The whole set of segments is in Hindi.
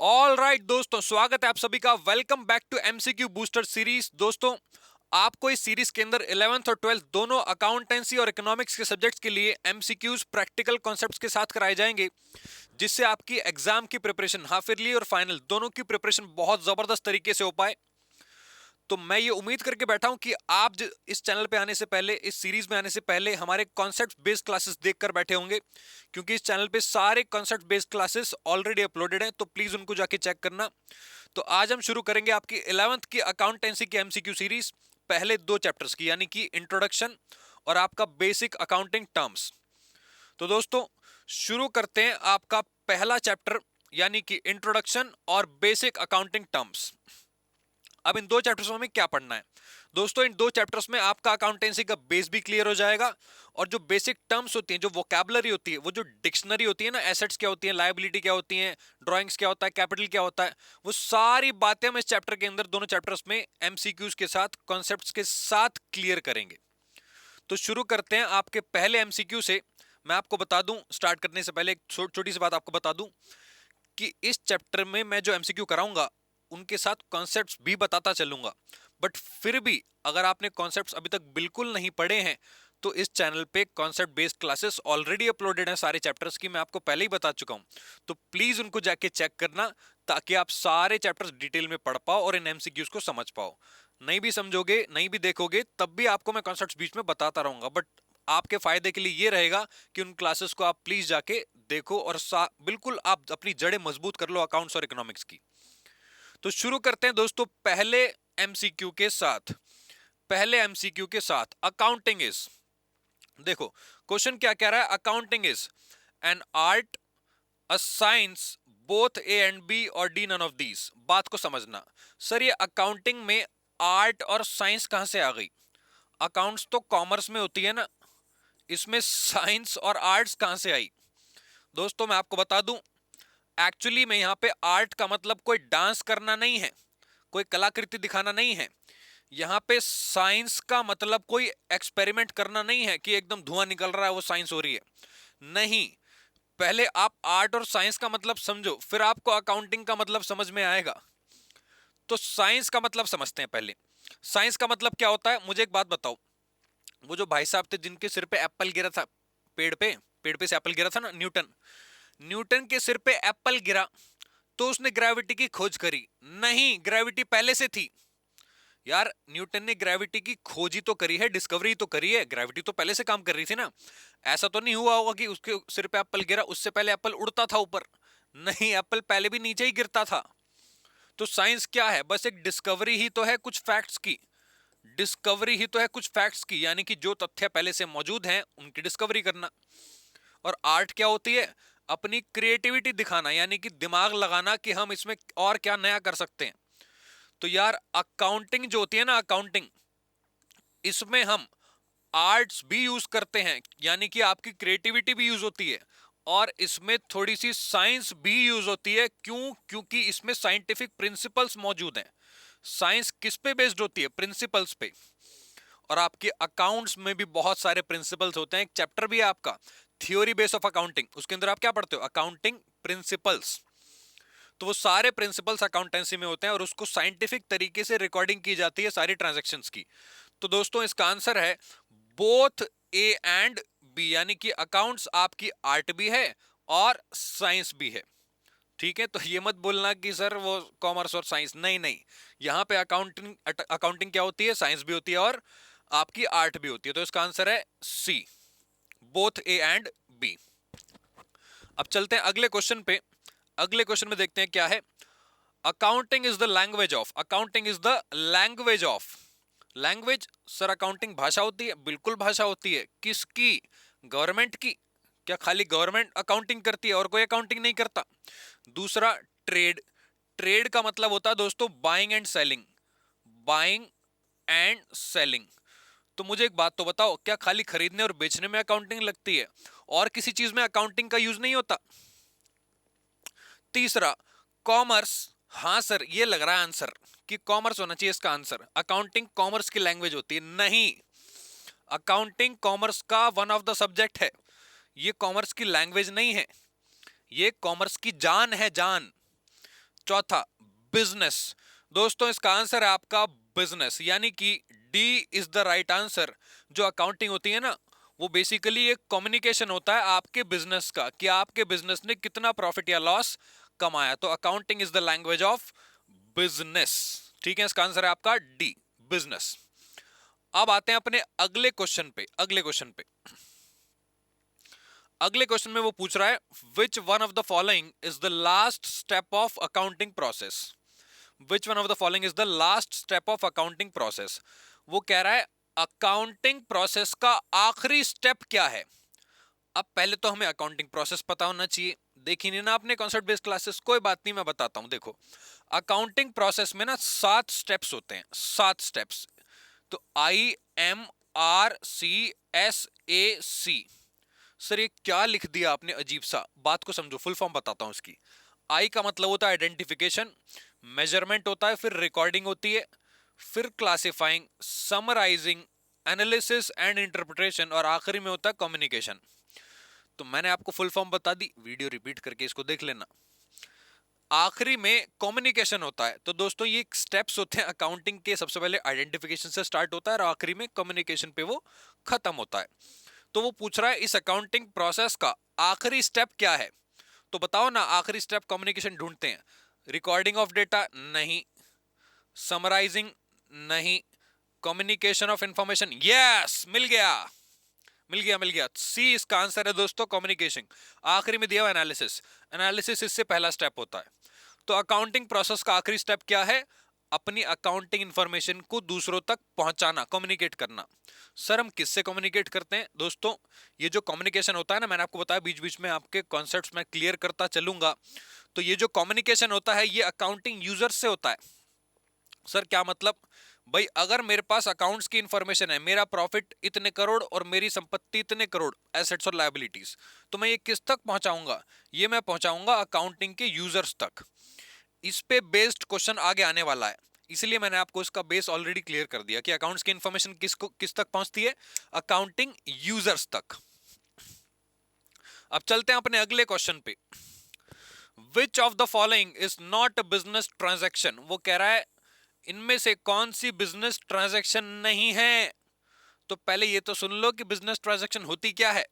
ऑल राइट दोस्तों, स्वागत है आप सभी का। Welcome back to MCQ booster series. दोस्तों, आपको इस सीरीज के अंदर 11th और 12th दोनों अकाउंटेंसी और इकोनॉमिक्स के सब्जेक्ट्स के लिए एमसीक्यूज प्रैक्टिकल कॉन्सेप्ट्स के साथ कराए जाएंगे, जिससे आपकी एग्जाम की प्रिपरेशन, हाफ ईयरली और फाइनल दोनों की प्रिपरेशन बहुत जबरदस्त तरीके से हो पाए। तो मैं ये उम्मीद करके बैठा हूं कि आप इस चैनल पे आने से पहले, इस सीरीज में आने से पहले हमारे कॉन्सेप्ट बेस्ड क्लासेस देखकर बैठे होंगे, क्योंकि इस चैनल पे सारे concept based classes already uploaded हैं, तो प्लीज उनको जाके चेक करना। तो आज हम शुरू करेंगे आपकी 11th की अकाउंटेंसी की एमसीक्यू सीरीज, पहले दो चैप्टर्स की, यानी कि इंट्रोडक्शन और आपका बेसिक अकाउंटिंग टर्म्स। तो दोस्तों, शुरू करते हैं आपका पहला चैप्टर, यानी कि इंट्रोडक्शन और बेसिक अकाउंटिंग टर्म्स। अब इन दो चैप्टर्स में हमें क्या पढ़ना है दोस्तों? इन दो चैप्टर्स में आपका अकाउंटेंसी का बेस भी क्लियर हो जाएगा, और जो बेसिक टर्म्स होती हैं, जो वोकैबुलरी होती है, वो जो डिक्शनरी होती है ना, एसेट्स क्या होती है, लायबिलिटी क्या होती है, ड्राइंग्स क्या होता है, कैपिटल क्या होता है, वो सारी बातें हम इस चैप्टर के अंदर, दोनों चैप्टर्स में एमसीक्यूज के साथ, कॉन्सेप्ट्स के साथ क्लियर करेंगे। तो शुरू करते हैं आपके पहले एमसीक्यू से। मैं आपको बता दूं, स्टार्ट करने से पहले एक छोटी सी बात आपको बता दूं कि इस चैप्टर में मैं जो एमसीक्यू कराऊंगा, उनके साथ कॉन्सेप्ट्स भी बताता चलूंगा। बट फिर भी अगर आपने कॉन्सेप्ट्स अभी तक बिल्कुल नहीं पढ़े हैं, तो इस चैनल पे concept based classes already uploaded हैं सारे चैप्टर्स की, मैं आपको पहले ही बता चुका हूं। तो प्लीज उनको जाके चेक करना, ताकि आप सारे चैप्टर्स डिटेल में पढ़ पाओ और इन एमसीक्यूज को समझ पाओ। नहीं भी समझोगे, नहीं भी देखोगे, तब भी आपको मैं कॉन्सेप्ट्स बीच में बताता रहूंगा, बट आपके फायदे के लिए ये रहेगा कि उन क्लासेस को आप प्लीज जाके देखो, और बिल्कुल आप अपनी जड़ें मजबूत कर लो अकाउंट्स और इकोनॉमिक्स की। तो शुरू करते हैं दोस्तों पहले एमसीक्यू के साथ। पहले एमसीक्यू के साथ, अकाउंटिंग इज, देखो क्वेश्चन क्या कह रहा है। Accounting is an art, a science, both A and B और डी नन ऑफ दीज। बात को समझना सर, ये अकाउंटिंग में आर्ट और साइंस कहां से आ गई? अकाउंट्स तो कॉमर्स में होती है ना, इसमें साइंस और आर्ट्स कहां से आई? दोस्तों मैं आपको बता दूं, एक्चुअली में यहां पे आर्ट का मतलब कोई डांस करना नहीं है, कोई कलाकृति दिखाना नहीं है। यहां पे साइंस का मतलब कोई एक्सपेरिमेंट करना नहीं है कि एकदम धुआं निकल रहा है वो साइंस हो रही है, नहीं। पहले आप आर्ट और साइंस का मतलब समझो, फिर आपको अकाउंटिंग का मतलब समझ में आएगा। तो साइंस का मतलब समझते हैं पहले। साइंस का मतलब क्या होता है, मुझे एक बात बताओ। वो जो भाई साहब थे जिनके सिर पे एप्पल गिरा था, पेड़ पे से एप्पल गिरा था ना, न्यूटन। न्यूटन के सिर पे एप्पल गिरा तो उसने ग्रेविटी की खोज करी? नहीं, ग्रेविटी पहले से थी। यार न्यूटन ने ग्रेविटी की खोज ही तो करी है, डिस्कवरी तो करी है, ग्रेविटी तो पहले से काम कर रही थी ना। ऐसा तो नहीं हुआ होगा कि उसके सिर पे एप्पल गिरा, उससे पहले एप्पल उड़ता था ऊपर। नहीं, एप्पल पहले भी नीचे ही गिरता था। तो साइंस क्या है? बस एक डिस्कवरी ही तो है कुछ फैक्ट्स की। डिस्कवरी ही तो है कुछ फैक्ट्स की, यानी कि जो तथ्य पहले से मौजूद हैं उनकी डिस्कवरी करना। और आर्ट क्या होती है? अपनी क्रिएटिविटी दिखाना, यानी कि दिमाग लगाना कि हम इसमें और क्या नया कर सकते हैं। तो यार अकाउंटिंग जो होती है ना, अकाउंटिंग, इसमें हम आर्ट्स भी यूज करते हैं, यानी कि आपकी क्रिएटिविटी भी यूज होती है, और इसमें थोड़ी सी साइंस भी यूज होती है। क्यों? क्योंकि इसमें साइंटिफिक प्रिंसिपल्स मौजूद हैं। साइंस किस पे बेस्ड होती है? प्रिंसिपल्स पे। और आपके अकाउंट्स में भी बहुत सारे प्रिंसिपल्स होते हैं। एक चैप्टर भी है आपका, थ्योरी बेस ऑफ अकाउंटिंग, उसके अंदर आप क्या पढ़ते हो? Accounting principles. तो वो सारे प्रिंसिपल्स अकाउंटेंसी में होते हैं, और उसको साइंटिफिक तरीके से रिकॉर्डिंग की जाती है सारी ट्रांजैक्शंस की। तो दोस्तों इसका आंसर है बोथ ए एंड बी, यानी कि अकाउंट्स आपकी आर्ट भी है और साइंस भी है। ठीक है, तो ये मत बोलना कि सर वो कॉमर्स और साइंस, नहीं नहीं। यहां पे अकाउंटिंग अकाउंटिंग क्या होती है? साइंस भी होती है और आपकी आर्ट भी होती है। तो इसका आंसर है सी, बोथ ए एंड बी। अब चलते हैं अगले क्वेश्चन पे। अगले क्वेश्चन में देखते हैं क्या है। Accounting is the language of, accounting is the language of. Language sir, accounting भाषा होती है? बिल्कुल भाषा होती है। किसकी? गवर्नमेंट की। क्या खाली गवर्नमेंट अकाउंटिंग करती है और कोई अकाउंटिंग नहीं करता? दूसरा, ट्रेड। ट्रेड का मतलब होता है दोस्तों buying and selling, buying and selling. तो मुझे एक बात तो बताओ, क्या खाली खरीदने और बेचने में अकाउंटिंग लगती है और किसी चीज में अकाउंटिंग का यूज नहीं होता? तीसरा, कॉमर्स। हाँ सर, ये लग रहा है आंसर कि कॉमर्स होना चाहिए इसका आंसर। अकाउंटिंग कॉमर्स की लैंग्वेज होती है? नहीं, अकाउंटिंग कॉमर्स का वन ऑफ द सब्जेक्ट है। ये कॉमर्स की लैंग्वेज नहीं है, ये कॉमर्स की जान है, जान। चौथा बिजनेस। दोस्तों इसका आंसर है आपका बिजनेस, यानी कि D is the right answer. जो अकाउंटिंग होती है ना, वो बेसिकली एक कम्युनिकेशन होता है आपके बिजनेस का, कि आपके बिजनेस ने कितना प्रॉफिट या लॉस कमाया। तो accounting is the language of business. ठीक है, इसका आंसर है आपका डी, बिजनेस। अब आते हैं अपने अगले क्वेश्चन पे। अगले क्वेश्चन में वो पूछ रहा है which one of the following is the last step of accounting process. Which one of the following is the last step of accounting process. वो कह रहा है अकाउंटिंग प्रोसेस का आखिरी स्टेप क्या है। अब पहले तो हमें अकाउंटिंग प्रोसेस पता होना चाहिए। देखिए नहीं ना आपने कॉन्सेप्ट बेस्ड क्लासेस, कोई बात नहीं, मैं बताता हूं। देखो अकाउंटिंग प्रोसेस में ना 7 स्टेप्स होते हैं, 7 स्टेप्स। तो IMRCSAC। सर ये क्या लिख दिया आपने अजीब सा, बात को समझो, फुल फॉर्म बताता हूं इसकी। आई का मतलब होता है आइडेंटिफिकेशन, मेजरमेंट होता है, फिर रिकॉर्डिंग होती है, फिर classifying, summarizing, analysis and interpretation, और आखिरी में होता है कम्युनिकेशन। तो मैंने आपको फुल फॉर्म बता दी, वीडियो रिपीट करके इसको देख लेना। आखिरी में कम्युनिकेशन होता है। तो दोस्तों ये स्टेप्स होते हैं अकाउंटिंग के, सबसे पहले आइडेंटिफिकेशन से स्टार्ट होता है और आखिरी में कम्युनिकेशन पे वो खत्म होता है। तो वो पूछ रहा है इस अकाउंटिंग प्रोसेस का आखिरी स्टेप क्या है। तो बताओ ना, आखिरी स्टेप कम्युनिकेशन ढूंढते हैं। रिकॉर्डिंग ऑफ डेटा नहीं, समराइजिंग नहीं, कम्युनिकेशन ऑफ इंफॉर्मेशन, यस मिल गया। सी इसका आंसर है दोस्तों, कम्युनिकेशन। आखिरी में दिया हुआ एनालिसिस, एनालिसिस इससे पहला स्टेप होता है। तो अकाउंटिंग प्रोसेस का आखिरी स्टेप क्या है, अपनी अकाउंटिंग इंफॉर्मेशन को दूसरों तक पहुंचाना, कम्युनिकेट करना। सर हम किससे कम्युनिकेट करते हैं दोस्तों, ये जो कम्युनिकेशन होता है ना, मैंने आपको बताया बीच बीच में आपके कॉन्सेप्ट्स में क्लियर करता चलूंगा। तो ये जो कम्युनिकेशन होता है ये अकाउंटिंग यूजर से होता है। सर क्या मतलब, भाई अगर मेरे पास अकाउंट्स की इंफॉर्मेशन है, मेरा प्रॉफिट इतने करोड़ और मेरी संपत्ति इतने करोड़, एसेट्स और लायबिलिटीज, तो मैं ये किस तक पहुंचाऊंगा, ये मैं पहुंचाऊंगा अकाउंटिंग के यूजर्स तक। इस पे बेस्ड क्वेश्चन आगे आने वाला है, इसलिए मैंने आपको इसका बेस ऑलरेडी क्लियर कर दिया कि अकाउंट्स की इंफॉर्मेशन किस तक पहुंचती है, अकाउंटिंग यूजर्स तक। अब चलते हैं अपने अगले क्वेश्चन पे। Which of the following is not a business transaction. वो कह रहा है इनमें से कौन सी बिजनेस ट्रांजैक्शन नहीं है। तो पहले ये तो सुन लो कि बिजनेस ट्रांजैक्शन होती क्या है।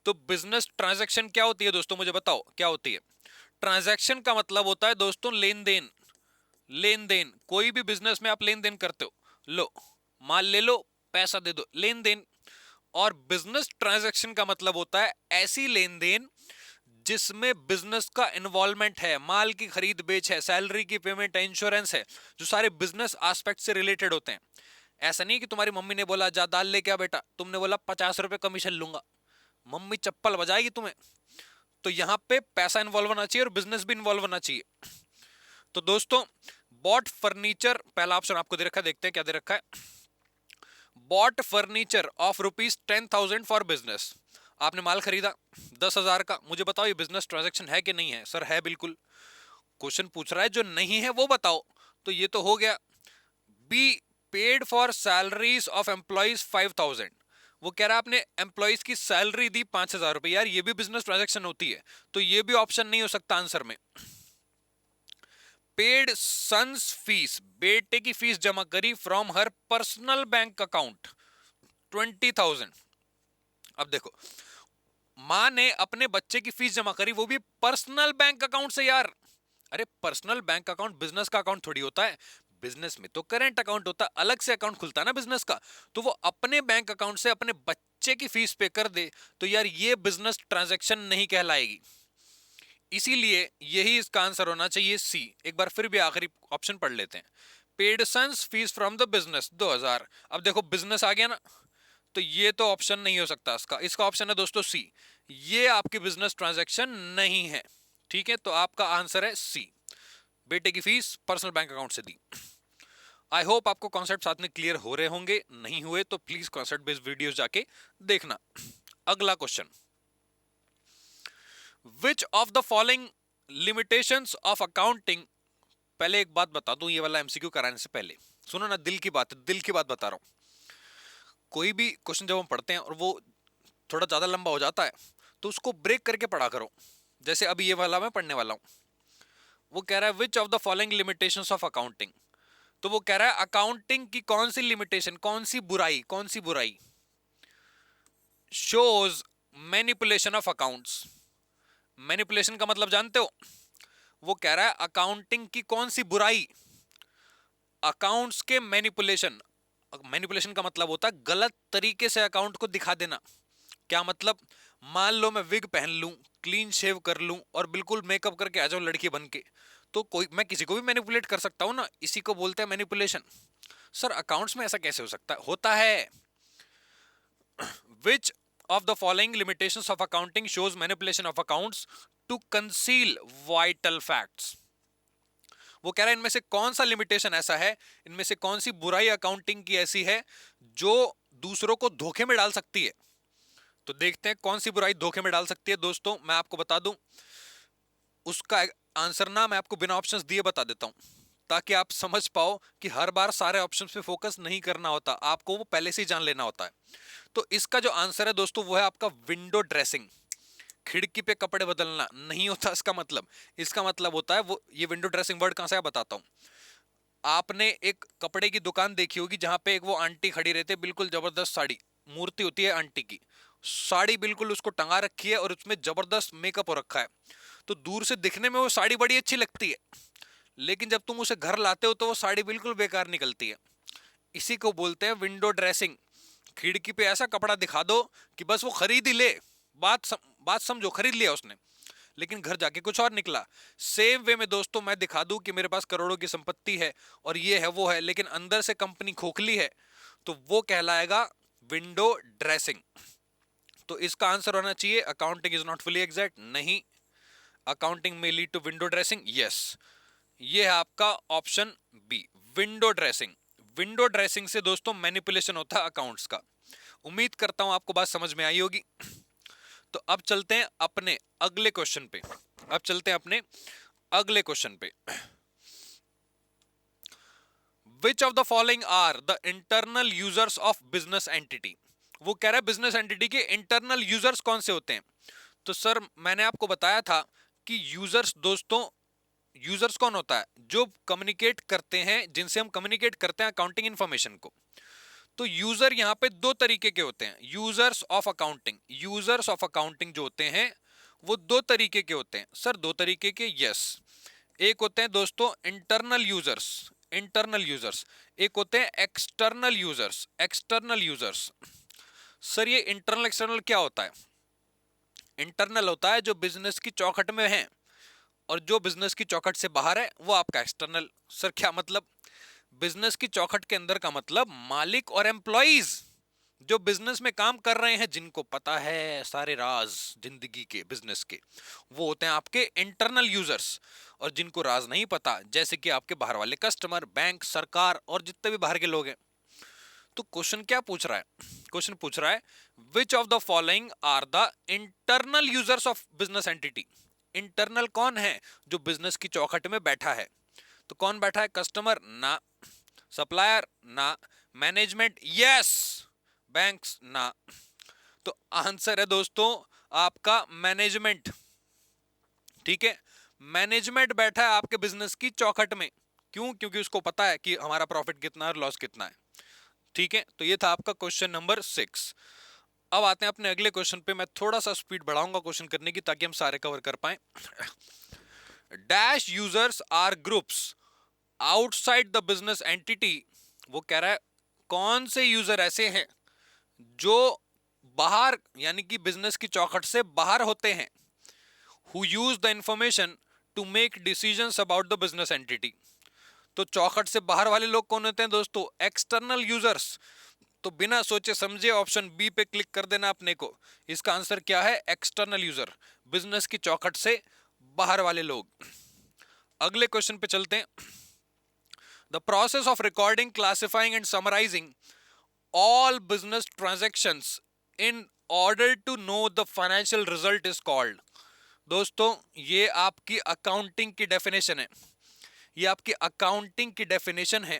तो बिजनेस ट्रांजैक्शन क्या होती है दोस्तों, मुझे बताओ क्या होती है। ट्रांजैक्शन का मतलब होता है दोस्तों लेन देन, लेन देन। कोई भी बिजनेस में आप लेन देन करते हो, लो माल ले लो, पैसा दे दो, लेन देन। और बिजनेस ट्रांजैक्शन का मतलब होता है ऐसी लेन देन जिसमें बिजनेस का इन्वॉल्वमेंट है, माल की खरीद बेच है, सैलरी की पेमेंट है, इंश्योरेंस है, जो सारे बिजनेस एस्पेक्ट से रिलेटेड होते हैं। ऐसा नहीं कि तुम्हारी मम्मी ने बोला जा दाल लेके आ बेटा, तुमने बोला 50 रुपए कमीशन लूंगा, मम्मी चप्पल बजाएगी तुम्हें। तो यहां पे पैसा इन्वॉल्व होना चाहिए और बिजनेस भी इन्वॉल्व होना चाहिए। तो दोस्तों बॉट फर्नीचर, पहला ऑप्शन आपको दे रखा है, देखते हैं क्या दे रखा है। Bought furniture of ₹10,000 for business. आपने माल खरीदा 10,000 का, मुझे बताओ ये बिजनेस ट्रांजैक्शन है कि नहीं है। सर है बिल्कुल। क्वेश्चन पूछ रहा है जो नहीं है वो बताओ, तो ये तो हो गया। Be paid for salaries of employees 5,000। वो कह रहा है आपने एम्प्लॉइज की सैलरी दी 5,000 रुपए, यार ये भी बिजनेस ट्रांजैक्शन होती है, तो ये भी ऑप्शन नहीं हो सकता आंसर में। पेड सन्स फीस, बेटे की फीस जमा करी from her personal bank account 20,000। अब देखो मां ने अपने बच्चे की फीस जमा करी, वो भी पर्सनल बैंक अकाउंट से यार। अरे पर्सनल बैंक अकाउंट बिजनेस का अकाउंट थोड़ी होता है, बिजनेस में तो करेंट अकाउंट होता है, अलग से अकाउंट खुलता है ना बिजनेस का। तो वो अपने बैंक अकाउंट से अपने बच्चे की फीस पे कर दे, तो यार ये बिजनेस ट्रांजैक्शन नहीं कहलाएगी। इसीलिए यही इसका आंसर होना चाहिए सी। एक बार फिर भी आखिरी ऑप्शन पढ़ लेते हैं। Paid sons fees from the business 2,000। अब देखो बिजनेस आ गया ना, तो ये तो ऑप्शन नहीं हो सकता इसका। इसका ऑप्शन है दोस्तों सी, ये आपकी बिजनेस ट्रांजैक्शन नहीं है। ठीक है, तो आपका आंसर है सी, बेटे की फीस पर्सनल बैंक अकाउंट से दी। आई होप आपको कॉन्सेप्ट साथ में क्लियर हो रहे होंगे, नहीं हुए तो प्लीज कॉन्सेप्ट बेस्ड वीडियोस जाके देखना। अगला question, which of the following limitations of accounting. पहले एक बात बता दूं, ये वाला एमसीक्यू कराने से पहले सुनो ना, दिल की बात है, दिल की बात बता रहा हूं। कोई भी क्वेश्चन जब हम पढ़ते हैं और वो थोड़ा ज्यादा लंबा हो जाता है, तो उसको ब्रेक करके पढ़ा करो। जैसे अभी ये वाला मैं पढ़ने वाला हूं, वो कह रहा है which of the following limitations of accounting. तो वो कह रहा है अकाउंटिंग की कौन सी लिमिटेशन, कौन सी बुराई shows manipulation of accounts. Manipulation का मतलब जानते हो? वो कह रहा है अकाउंटिंग की कौन सी बुराई अकाउंट्स के मैनिपुलेशन। मैनिपुलेशन का मतलब होता है गलत तरीके से अकाउंट को दिखा देना। क्या मतलब? मान लो मैं विग पहन लूं, क्लीन शेव कर लूं और बिल्कुल मेकअप करके आ जाऊं लड़की बन के, तो कोई, मैं किसी को भी मैनिपुलेट कर सकता हूं ना, इसी को बोलते हैं मैनिपुलेशन। सर अकाउंट्स में ऐसा कैसे हो सकता है? होता है। Which of the following limitations of accounting shows manipulation of accounts to conceal vital facts. वो कह रहा है इनमें से कौन सा लिमिटेशन ऐसा है, इनमें से कौन सी बुराई अकाउंटिंग की ऐसी है जो दूसरों को धोखे में डाल सकती है। तो देखते हैं कौन सी बुराई धोखे में डाल सकती है। दोस्तों मैं आपको बता दूं उसका आंसर ना, मैं आपको बिना ऑप्शंस दिए बता देता हूं ताकि आप समझ पाओ कि हर बार सारे ऑप्शंस पे फोकस नहीं करना होता, आपको वो पहले से ही जान लेना होता है। तो इसका जो आंसर है दोस्तों वो है आपका विंडो ड्रेसिंग। खिड़की पे कपड़े बदलना नहीं होता इसका मतलब। इसका मतलब होता है वो, ये विंडो ड्रेसिंग वर्ड कहां से है बताता हूं। आपने एक कपड़े की दुकान देखी होगी जहां पे एक वो आंटी खड़ी रहती है, बिल्कुल जबरदस्त साड़ी, मूर्ति होती है आंटी की, साड़ी बिल्कुल उसको टंगा रखी है और उसमें जबरदस्त मेकअप हो रखा है। तो दूर से दिखने में वो साड़ी बड़ी अच्छी लगती है, लेकिन जब तुम उसे घर लाते हो तो वो साड़ी बिल्कुल बेकार निकलती है। इसी को बोलते हैं विंडो ड्रेसिंग। खिड़की पे ऐसा कपड़ा दिखा दो कि बस वो खरीद ही ले, बात समझो, खरीद लिया उसने, लेकिन घर जाके कुछ और निकला। सेम वे में दोस्तों मैं दिखा दूं कि मेरे पास करोड़ों की संपत्ति है और ये है वो है, लेकिन अंदर से कंपनी खोखली है, तो वो कहलाएगा विंडो ड्रेसिंग। तो इसका आंसर होना चाहिए accounting is not fully exact. नहीं, अकाउंटिंग में lead to window dressing. Yes, ये है आपका option B, window dressing. Window dressing से दोस्तों मैनिपुलेशन होता है अकाउंट्स का। उम्मीद करता हूं आपको बात समझ में आई होगी। तो अब चलते हैं अपने अगले क्वेश्चन पे। Which of the following are the internal users of business entity. वो कह रहा है बिजनेस एंटिटी के इंटरनल यूजर्स कौन से होते हैं। तो सर मैंने आपको बताया था कि यूजर्स दोस्तों, यूजर्स कौन होता है? जो कम्युनिकेट करते हैं, जिनसे हम कम्युनिकेट करते हैं अकाउंटिंग इंफॉर्मेशन को। तो यूजर यहां पे दो तरीके के होते हैं। यूजर्स ऑफ अकाउंटिंग जो होते हैं वो दो तरीके के होते हैं। सर दो तरीके के? यस। एक होते हैं दोस्तों इंटरनल यूजर्स, एक होते हैं एक्सटर्नल यूजर्स। सर ये इंटरनल एक्सटर्नल क्या होता है? इंटरनल होता है जो बिजनेस की चौखट में है, और जो बिजनेस की चौखट से बाहर है वो आपका एक्सटर्नल। सर क्या मतलब? बिजनेस की चौखट के अंदर का मतलब मालिक और एम्प्लॉइज जो बिजनेस में काम कर रहे हैं, जिनको पता है सारे राज जिंदगी के, बिजनेस के, वो होते हैं आपके इंटरनल यूजर्स। और जिनको राज नहीं पता, जैसे कि आपके बाहर वाले कस्टमर, बैंक, सरकार और जितने भी बाहर के लोग हैं। तो क्वेश्चन क्या पूछ रहा है? क्वेश्चन पूछ रहा है which of the following are the internal users of business entity. Internal कौन है? जो बिजनेस की चौखट में बैठा है। तो कौन बैठा है? कस्टमर? ना। सप्लायर? ना। मैनेजमेंट? यस। बैंक्स? ना। तो आंसर है दोस्तों आपका मैनेजमेंट। ठीक है, मैनेजमेंट बैठा है आपके बिजनेस की चौखट में। क्यों? क्योंकि उसको पता है कि हमारा प्रॉफिट कितना है और लॉस कितना है। ठीक है, तो ये था आपका क्वेश्चन नंबर 6। अब आते हैं अपने अगले क्वेश्चन पे। मैं थोड़ा सा स्पीड बढ़ाऊंगा क्वेश्चन करने की ताकि हम सारे कवर कर पाए। Dash users are groups outside the business entity. वो कह रहा है कौन से यूजर ऐसे हैं जो बाहर, यानी कि बिजनेस की चौखट से बाहर होते हैं। Who use the information to make decisions about the business entity. तो चौखट से बाहर वाले लोग कौन होते हैं दोस्तों? External users. तो बिना सोचे समझे ऑप्शन बी पे क्लिक कर देना अपने को। इसका आंसर क्या है? एक्सटर्नल यूजर, बिजनेस की चौखट से बाहर वाले लोग। अगले क्वेश्चन पे चलते हैं। The process of recording, classifying and summarizing all business transactions in order to know the financial result is called. दोस्तों ये आपकी अकाउंटिंग की डेफिनेशन है। ये आपकी अकाउंटिंग की डेफिनेशन है।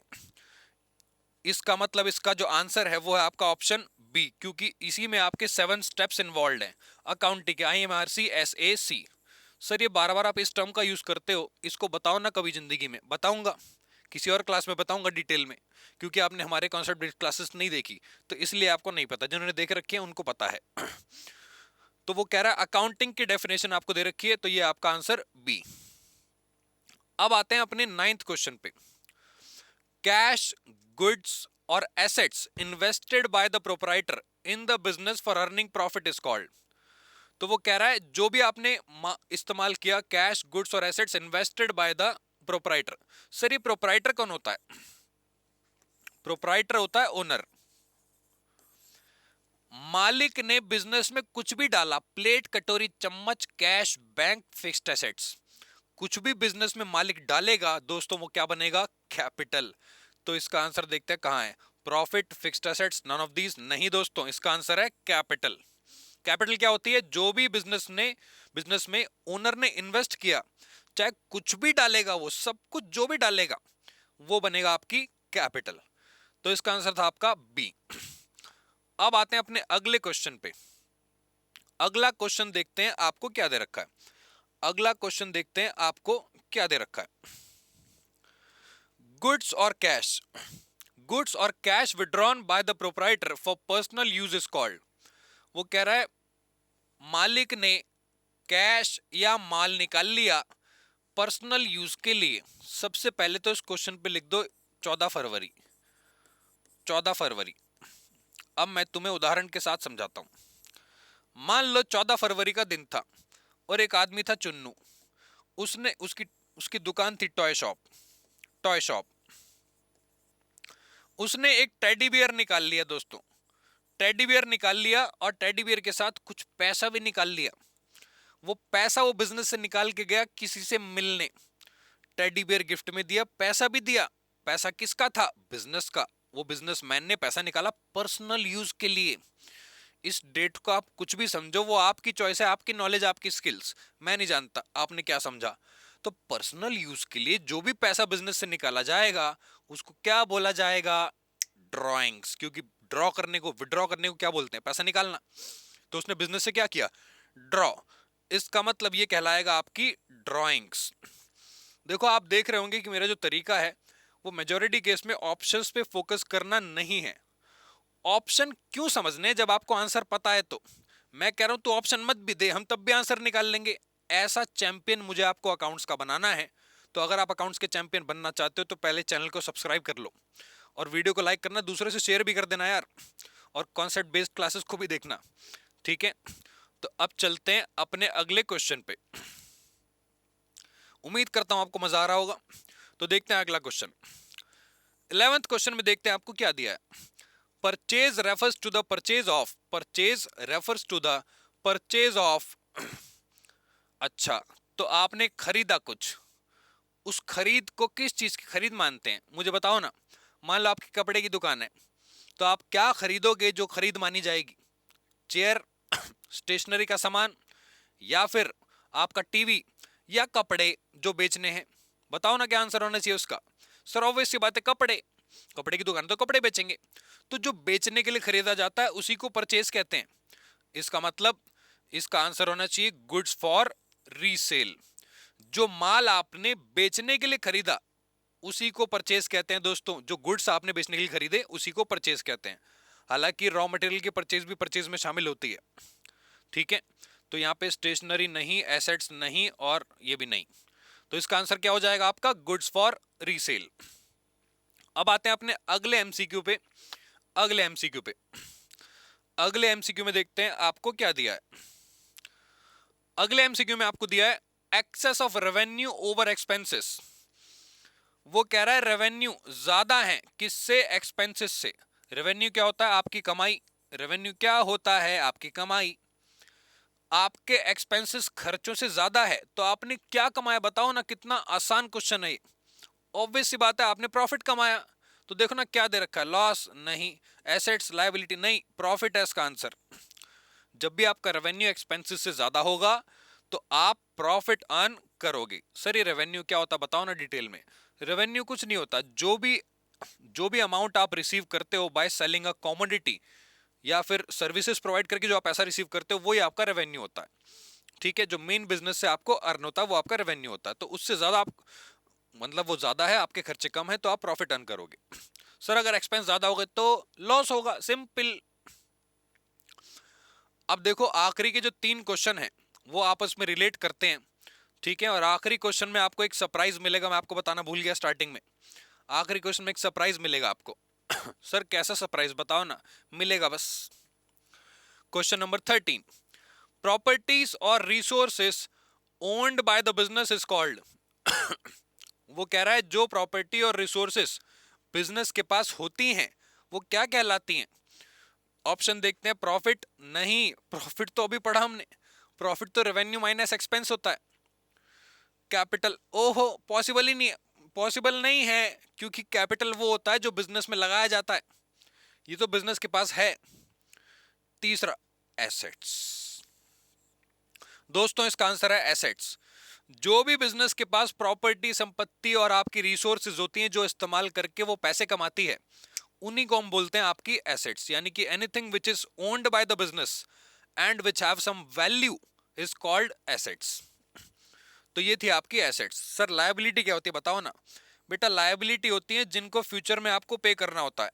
इसका मतलब इसका जो आंसर है वो है आपका ऑप्शन बी, क्योंकि इसी में आपके 7 स्टेप्स इन्वॉल्व हैं अकाउंटिंग के, IMRC SAC। सर ये बार बार आप इस टर्म का यूज करते हो, इसको बताओ ना कभी जिंदगी में। बताऊंगा, किसी और क्लास में बताऊंगा डिटेल में, क्योंकि आपने हमारे कॉन्सेप्ट बेस्ड क्लासेस नहीं देखी, तो इसलिए आपको नहीं पता। जिन्होंने देख रखी है उनको पता है। तो वो कह रहा है अकाउंटिंग की डेफिनेशन आपको दे रखी है, तो ये आपका आंसर बी। अब आते हैं अपने 9th क्वेश्चन पे। कैश, गुड्स और assets invested by the proprietor in the business for earning profit is called. तो वो कह रहा है जो भी आपने इस्तेमाल किया, कैश, गुड्स और assets invested by the proprietor. Sir ये प्रोपराइटर कौन होता है? प्रोपराइटर होता है ओनर। मालिक ने बिजनेस में कुछ भी डाला, प्लेट, कटोरी, चम्मच, कैश, बैंक, फिक्स्ड एसेट्स, कुछ भी बिजनेस में मालिक डालेगा दोस्तों, वो क्या बनेगा? कैपिटल। तो इसका आंसर देखते हैं कहां है। Profit, fixed assets, none of these नहीं दोस्तों, इसका आंसर है कैपिटल। कैपिटल क्या होती है? जो भी बिजनेस में ओनर ने इन्वेस्ट किया, चाहे कुछ भी डालेगा, वो सब कुछ जो भी डालेगा वो बनेगा आपकी कैपिटल। तो इसका आंसर था आपका बी। अब आते हैं अपने अगले क्वेश्चन पे। अगला क्वेश्चन देखते हैं आपको क्या दे रखा है। अगला क्वेश्चन देखते हैं आपको क्या दे रखा है। गुड्स और कैश, गुड्स और cash withdrawn by the proprietor for personal use is called. वो कह रहा है मालिक ने कैश या माल निकाल लिया पर्सनल यूज के लिए। सबसे पहले तो इस क्वेश्चन पे लिख दो 14 फरवरी। 14 फरवरी। अब मैं तुम्हें उदाहरण के साथ समझाता हूं। मान लो 14 फरवरी का दिन था और एक आदमी था चुन्नू। उसने उसकी उसकी दुकान थी टॉय शॉप। Toy shop. उसने एक टेडी बियर निकाल लिया दोस्तों। टेडी बियर निकाल लिया और टेडी बियर के साथ कुछ पैसा भी निकाल लिया। वो पैसा वो बिजनेस से निकाल के गया किसी से मिलने। टेडी बियर गिफ्ट में दिया, पैसा भी दिया। पैसा किसका था? बिजनेस का। वो बिजनेसमैन ने पैसा निकाला पर्सनल यूज के लिए। इस डेट को आप कुछ भी समझो, वो आपकी चॉइस है, आपकी नॉलेज, आपकी स्किल्स। मैं नहीं जानता आपने क्या समझा। तो पर्सनल यूज के लिए जो भी पैसा बिजनेस से निकाला जाएगा उसको क्या बोला जाएगा? ड्रॉइंग्स। क्योंकि ड्रॉ करने को, विड्रॉ करने को क्या बोलते हैं? पैसा निकालना। तो उसने बिजनेस से क्या किया? ड्रॉ। इसका मतलब ये कहलाएगा आपकी ड्रॉइंग्स। देखो आप देख रहे होंगे कि मेरा जो तरीका है वो मेजॉरिटी केस में ऑप्शंस पे फोकस करना नहीं है। ऑप्शन क्यों समझने जब आपको आंसर पता है। तो मैं कह रहा हूं तो ऑप्शन मत भी दे, हम तब भी आंसर निकाल लेंगे। ऐसा चैंपियन मुझे आपको अकाउंट्स का बनाना है। तो अगर आप अकाउंट्स के चैंपियन बनना चाहते हो तो पहले चैनल को सब्सक्राइब कर लो और वीडियो को लाइक करना, दूसरे से शेयर भी कर देना यार, और कॉन्सेप्ट बेस्ड क्लासेस को भी देखना, ठीक है। तो अब चलते हैं अपने अगले क्वेश्चन पे। उम्मीद करता हूं आपको मजा आ रहा होगा। तो देखते हैं अगला क्वेश्चन। 11th क्वेश्चन में देखते हैं आपको क्या दिया है। Purchase refers to the purchase of. Purchase refers to the purchase of. अच्छा, तो आपने खरीदा कुछ, उस खरीद को किस चीज की खरीद मानते हैं मुझे बताओ ना। मान लो आपकी कपड़े की दुकान है, तो आप क्या खरीदोगे जो खरीद मानी जाएगी? चेयर, स्टेशनरी का सामान, या फिर आपका टीवी, या कपड़े जो बेचने हैं? बताओ ना क्या आंसर होना चाहिए उसका। सर ऑब्वियस सी बात है कपड़े। कपड़े की दुकान तो कपड़े बेचेंगे। तो जो बेचने के लिए खरीदा जाता है उसी को परचेज कहते हैं। इसका मतलब इसका आंसर होना चाहिए गुड्स फॉर रीसेल। जो माल आपने बेचने के लिए खरीदा उसी को परचेज कहते हैं दोस्तों। जो गुड्स आपने बेचने के लिए खरीदे उसी को परचेज कहते हैं। हालांकि रॉ मटेरियल की परचेज भी परचेज में शामिल होती है, ठीक है। तो यहाँ पे स्टेशनरी नहीं, एसेट्स नहीं, और ये भी नहीं। तो इसका आंसर क्या हो जाएगा आपका? Goods for resale. अब आते हैं अपने अगले एमसीक्यू पे। अगले एमसीक्यू पे अगले एमसीक्यू में देखते हैं आपको क्या दिया है। अगले एमसीक्यू में आपको दिया है excess of revenue over expenses. वो कह रहा है रेवेन्यू ज्यादा है किससे? एक्सपेंसेस से। रेवेन्यू क्या होता है? आपकी कमाई। रेवेन्यू क्या होता है? आपकी कमाई। आपके एक्सपेंसेस खर्चों से ज्यादा है तो आपने क्या कमाया? बताओ ना, कितना आसान क्वेश्चन है ये। ऑब्वियस सी बात है आपने प्रॉफिट कमाया। तो देखो ना क्या दे रखा है, लॉस नहीं, एसेट्स लायबिलिटी नहीं, प्रॉफिट है इसका आंसर। जब भी आपका रेवेन्यू एक्सपेंसेस से ज्यादा होगा तो आप प्रॉफिट अर्न करोगे। सर ये रेवेन्यू क्या होता है बताओ ना डिटेल में। रेवेन्यू कुछ नहीं होता, जो भी अमाउंट आप रिसीव करते हो बाय सेलिंग अ कमोडिटी या फिर सर्विसेज प्रोवाइड करके जो आप पैसा रिसीव करते हो वही आपका रेवेन्यू होता है, ठीक है, जो मेन बिजनेस से आपको अर्न होता है वो आपका रेवेन्यू होता है, तो उससे ज्यादा आप, मतलब वो ज्यादा है, आपके खर्चे कम है, तो आप प्रॉफिट अर्न करोगे। सर अगर एक्सपेंस ज्यादा हो गए तो लॉस होगा, सिंपल। अब देखो आखिरी के जो 3 क्वेश्चन हैं वो आपस में रिलेट करते हैं, ठीक है, और आखिरी क्वेश्चन में आपको एक सरप्राइज मिलेगा, मैं आपको बताना भूल गया स्टार्टिंग में। आखिरी क्वेश्चन में एक सरप्राइज मिलेगा आपको। सर कैसा सरप्राइज बताओ ना, मिलेगा बस। क्वेश्चन नंबर 13, प्रॉपर्टीज और resources owned by the business is called. वो कह रहा है जो प्रॉपर्टी और रिसोर्सेस बिजनेस के पास होती हैं वो क्या कहलाती हैं। ऑप्शन देखते हैं। प्रॉफिट नहीं, प्रॉफिट तो अभी पढ़ा हमने, प्रॉफिट तो रेवेन्यू माइनस एक्सपेंस होता है। कैपिटल, ओहो पॉसिबल ही नहीं है, पॉसिबल नहीं है, क्योंकि कैपिटल वो होता है जो बिजनेस में लगाया जाता है, ये तो बिजनेस के पास है। तीसरा, एसेट्स। दोस्तों इसका आंसर है एसेट्स। जो भी बिजनेस के पास प्रॉपर्टी, संपत्ति और आपकी रिसोर्सेज होती हैं जो इस्तेमाल करके वो पैसे कमाती है, उन्हीं को हम बोलते हैं आपकी एसेट्स। यानी कि anything which is owned by the business and which have some value is called assets. तो ये थी आपकी एसेट्स। सर लायबिलिटी क्या होती है बताओ ना। बेटा लायबिलिटी होती है जिनको फ्यूचर में आपको पे करना होता है।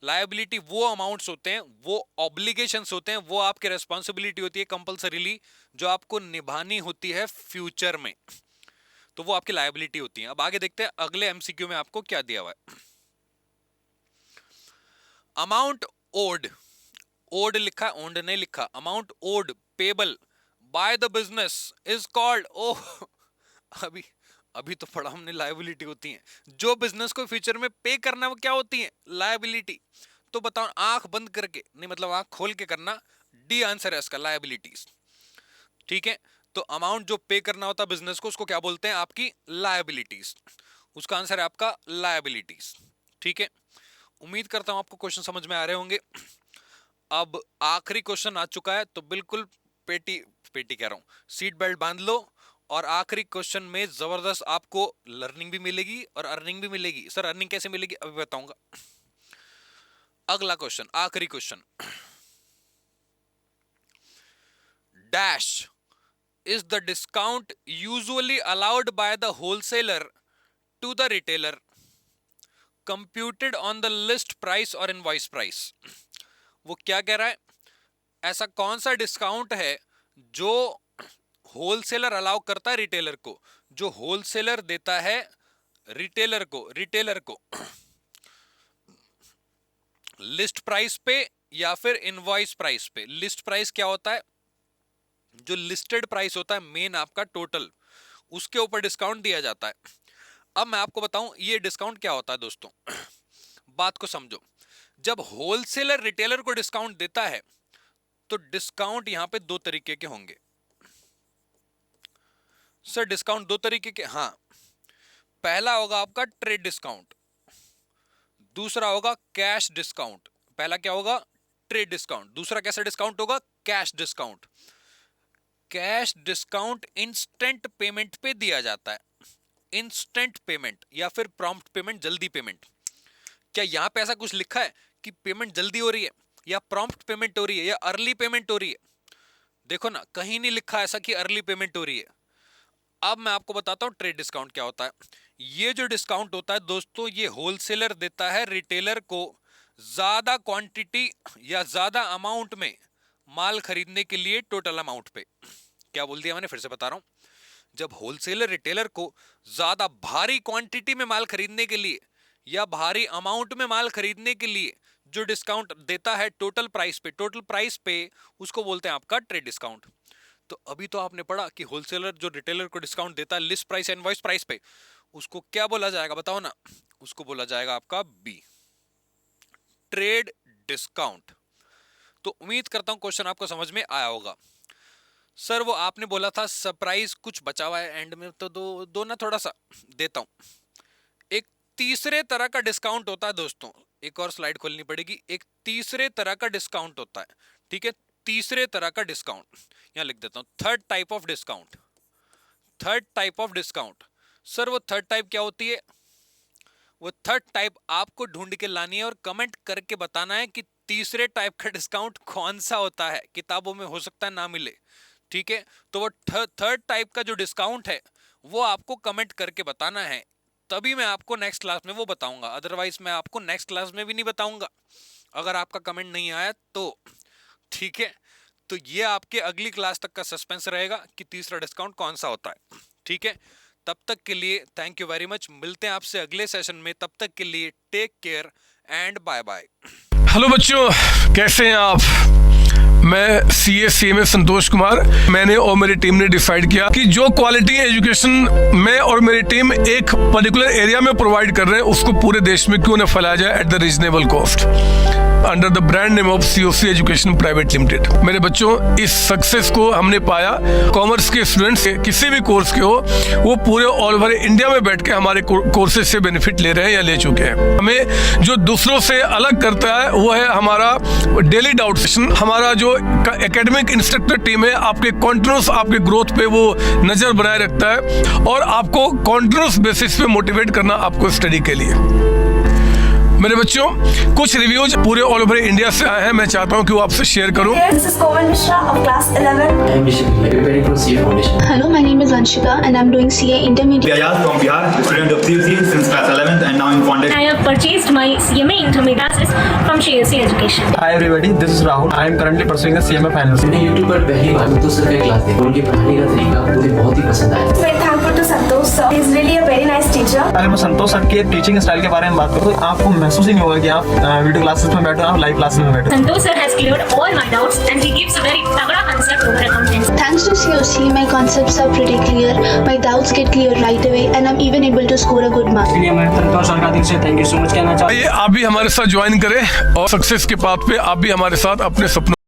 लायबिलिटी वो अमाउंट्स होते हैं, वो ऑब्लिगेशंस होते हैं, वो आपकी रिस्पॉन्सिबिलिटी होती है कंपलसरीली, जो आपको निभानी होती है फ्यूचर में, तो वो आपकी लायबिलिटी होती है। अब आगे देखते हैं अगले एमसीक्यू में आपको क्या दिया हुआ है। अमाउंट ओड, ओड लिखा, ओड नहीं लिखा, amount owed payable by the business is called, oh अभी अभी तो पढ़ा हमने, लायबिलिटी होती है जो बिजनेस को फ्यूचर में पे करना, वो क्या होती है, लायबिलिटी। तो बताओ, आंख बंद करके नहीं, मतलब आंख खोल के करना, डी आंसर है इसका, लायबिलिटीज। ठीक है, तो अमाउंट जो पे करना होता है बिजनेस को, उसको क्या बोलते हैं, आपकी लायबिलिटीज। उसका आंसर है आपका लायबिलिटीज। ठीक है, उम्मीद करता हूं आपको क्वेश्चन समझ में आ रहे होंगे। अब आखिरी क्वेश्चन आ चुका है, तो बिल्कुल पेटी पेटी कह रहा हूं, सीट बेल्ट बांध लो, और आखिरी क्वेश्चन में जबरदस्त आपको लर्निंग भी मिलेगी और अर्निंग भी मिलेगी। सर अर्निंग कैसे मिलेगी अभी बताऊंगा। अगला क्वेश्चन, आखिरी question, dash is the discount usually allowed by the wholesaler to the retailer computed on the list price or invoice price। वो क्या कह रहा है, ऐसा कौन सा डिस्काउंट है जो होलसेलर अलाउ करता है रिटेलर को, जो होलसेलर देता है रिटेलर को लिस्ट प्राइस पे या फिर इनवॉइस प्राइस पे। लिस्ट प्राइस क्या होता है, जो लिस्टेड प्राइस होता है मेन आपका टोटल, उसके ऊपर डिस्काउंट दिया जाता है। अब मैं आपको बताऊं ये डिस्काउंट क्या होता है दोस्तों। बात को समझो, जब होलसेलर रिटेलर को डिस्काउंट देता है तो डिस्काउंट यहां पे 2 तरीके के होंगे। सर डिस्काउंट 2 तरीके के, हाँ, पहला होगा आपका ट्रेड डिस्काउंट, दूसरा होगा कैश डिस्काउंट। पहला क्या होगा, ट्रेड डिस्काउंट, दूसरा कैसा डिस्काउंट होगा, cash discount. Cash discount instant payment पे दिया जाता है, इंस्टेंट पेमेंट या फिर प्रॉम्प्ट पेमेंट, जल्दी पेमेंट। क्या यहां पे ऐसा कुछ लिखा है कि पेमेंट जल्दी हो रही है या प्रॉम्प्ट पेमेंट हो रही है या अर्ली पेमेंट हो रही है? देखो ना, कहीं नहीं लिखा ऐसा कि अर्ली पेमेंट हो रही है। अब मैं आपको बताता हूं ट्रेड डिस्काउंट क्या होता है। ये जो डिस्काउंट होता है दोस्तों, ये होलसेलर देता है रिटेलर को ज्यादा क्वांटिटी या ज्यादा अमाउंट में माल खरीदने के लिए, टोटल अमाउंट पे। क्या बोल दिया मैंने, फिर से बता रहा हूं। जब होलसेलर रिटेलर को ज्यादा भारी क्वांटिटी में माल खरीदने के लिए या भारी अमाउंट में माल खरीदने के लिए जो डिस्काउंट देता है टोटल प्राइस पे उसको बोलते हैं आपका ट्रेड डिस्काउंट। तो अभी तो आपने पढ़ा कि होलसेलर जो रिटेलर को डिस्काउंट देता है लिस्ट प्राइस इनवॉइस प्राइस पे, उसको क्या बोला जाएगा बताओ ना, उसको बोला जाएगा आपका बी, ट्रेड डिस्काउंट। तो उम्मीद करता हूं क्वेश्चन आपको समझ में आया होगा। सर वो आपने बोला था सरप्राइज कुछ बचा हुआ है एंड में, तो दो ना थोड़ा सा देता हूं। एक तीसरे तरह का डिस्काउंट होता है दोस्तों, एक और स्लाइड खोलनी पड़ेगी। एक तीसरे तरह का डिस्काउंट होता है, ठीक है, तीसरे तरह का डिस्काउंट, यहां लिख देता हूं, third type of discount. Third type of discount, sir वो थर्ड टाइप क्या होती है? वो थर्ड टाइप आपको ढूंढ के लानी है और कमेंट करके बताना है कि तीसरे टाइप का डिस्काउंट कौन सा होता है। किताबों में हो सकता है ना मिले, ठीक है, तो वो थर्ड टाइप का जो डिस्काउंट है वो आपको कमेंट करके बताना है, तभी मैं आपको नेक्स्ट क्लास में वो बताऊंगा, अदरवाइज मैं आपको नेक्स्ट क्लास में भी नहीं बताऊंगा अगर आपका कमेंट नहीं आया तो। ठीक है, तो ये आपके अगली क्लास तक का सस्पेंस रहेगा कि तीसरा डिस्काउंट कौन सा होता है। ठीक है, तब तक के लिए थैंक यू वेरी मच, मिलते हैं आपसे अगले सेशन में, तब तक के लिए take care and bye bye. Hello बच्चों, कैसे हैं आप? मैं CA संतोष कुमार। मैंने और मेरी टीम ने डिसाइड किया कि जो क्वालिटी एजुकेशन मैं और मेरी टीम एक पर्टिकुलर एरिया में प्रोवाइड कर रहे हैं उसको पूरे देश में क्यों न फैलाया जाए at the reasonable cost under the brand name of COC education private limited. मेरे बच्चों, इस सक्सेस को हमने पाया कॉमर्स के स्टूडेंट्स किसी भी कोर्स के हो, वो पूरे ऑल ओवर इंडिया में बैठ के हमारे कोर्सेज से बेनिफिट ले रहे हैं या ले चुके हैं। हमें जो दूसरों से अलग करता है वो है हमारा डेली डाउट सेशन। हमारा जो एकेडमिक इंस्ट्रक्टर टीम है आपके कॉन्टिन्यूस आपके ग्रोथ पे वो नजर बनाए रखता है और आपको कॉन्टिन्यूस बेसिस पे मोटिवेट करना आपको स्टडी के लिए। मेरे बच्चों, कुछ रिव्यूज पूरे ऑल ओवर इंडिया से आए हैं, मैं चाहता हूं कि वो आपसे शेयर करूं। This is Komal Mishra of class 11. I am Vishal, preparing for CA Foundation. Hello, my name is Anshika and I'm doing CA Intermediate. Ayaz from Bihar, student of CUC since class 11th and now in Foundation. I have purchased my CMA intermediate classes from CSC Education. Hi everybody, this is Rahul. I am currently pursuing a CMA finals. मैंने YouTube पर पहली बार संतोष सर का क्लास देखा, उनके पढ़ाने का तरीका मुझे बहुत ही पसंद आया। Very thankful to Santosh sir. He is really a very nice teacher. अगर मैं संतोष सर के टीचिंग स्टाइल के बारे में बात करूँ तो आपको महसूस ही नहीं होगा कि आप वीडियो क्लासेस में बैठो, आप लाइव क्लासेस में बैठो। Santosh sir has cleared all my doubts and he gives a very तगड़ा concept over accountancy. Thanks to COC, my concepts are pretty clear, my doubts get clear right away and I'm even able to score a good mark. इसलिए मैं संतोष सर का दिल से थैंक यू सो मच कहना चाहता हूँ। आइए आप भी हमारे साथ ज्वाइन करें और सक्सेस के पाथ पे आप भी हमारे साथ अपने सपनों